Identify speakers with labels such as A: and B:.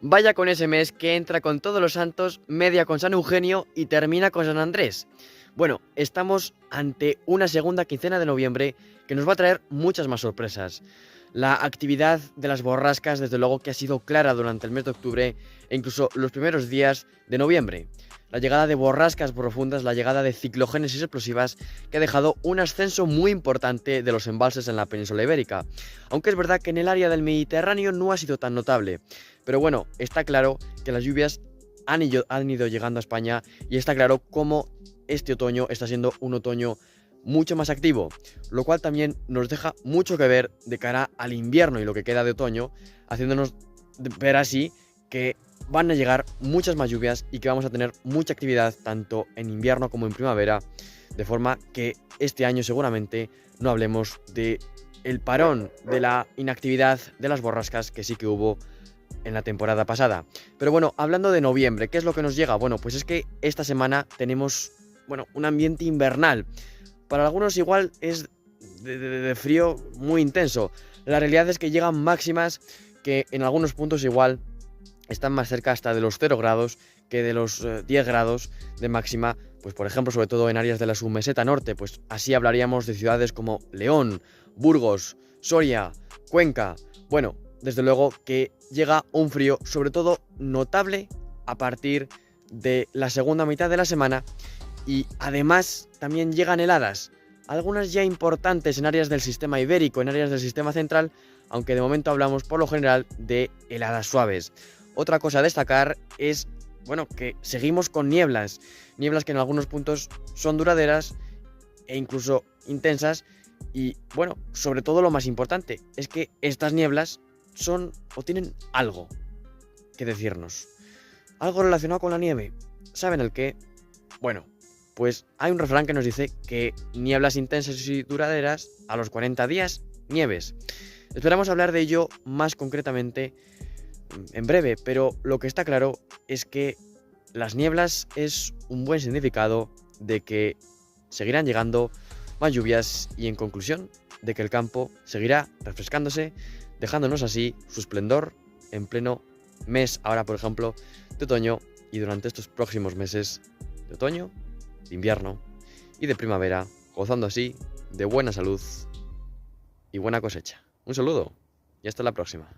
A: Vaya con ese mes que entra con Todos los Santos, media con San Eugenio y termina con San Andrés. Bueno, estamos ante una segunda quincena de noviembre que nos va a traer muchas más sorpresas. La actividad de las borrascas, desde luego, que ha sido clara durante el mes de octubre e incluso los primeros días de noviembre. La llegada de borrascas profundas, la llegada de ciclogénesis explosivas, que ha dejado un ascenso muy importante de los embalses en la península ibérica. Aunque es verdad que en el área del Mediterráneo no ha sido tan notable. Pero bueno, está claro que las lluvias han ido llegando a España y está claro cómo este otoño está siendo un otoño mucho más activo, lo cual también nos deja mucho que ver de cara al invierno y lo que queda de otoño, haciéndonos ver así que van a llegar muchas más lluvias y que vamos a tener mucha actividad tanto en invierno como en primavera, de forma que este año seguramente no hablemos de el parón, de la inactividad, de las borrascas que sí que hubo en la temporada pasada. Pero bueno, hablando de noviembre, ¿qué es lo que nos llega? Bueno, pues es que esta semana tenemos, un ambiente invernal. Para algunos igual es de frío muy intenso. La realidad es que llegan máximas que en algunos puntos igual están más cerca hasta de los 0 grados que de los 10 grados de máxima, pues por ejemplo, sobre todo en áreas de la submeseta norte, pues así hablaríamos de ciudades como León, Burgos, Soria, Cuenca. Bueno, desde luego que llega un frío, sobre todo notable, a partir de la segunda mitad de la semana y además también llegan heladas, algunas ya importantes en áreas del sistema ibérico, en áreas del sistema central, aunque de momento hablamos por lo general de heladas suaves. Otra cosa a destacar es, que seguimos con nieblas que en algunos puntos son duraderas e incluso intensas y, sobre todo lo más importante es que estas nieblas son o tienen algo que decirnos. Algo relacionado con la nieve. ¿Saben el qué? Bueno, pues hay un refrán que nos dice que nieblas intensas y duraderas, a los 40 días, nieves. Esperamos hablar de ello más concretamente en breve, pero lo que está claro es que las nieblas es un buen significado de que seguirán llegando más lluvias y, en conclusión, de que el campo seguirá refrescándose, dejándonos así su esplendor en pleno mes, ahora por ejemplo, de otoño y durante estos próximos meses de otoño, de invierno y de primavera, gozando así de buena salud y buena cosecha. Un saludo y hasta la próxima.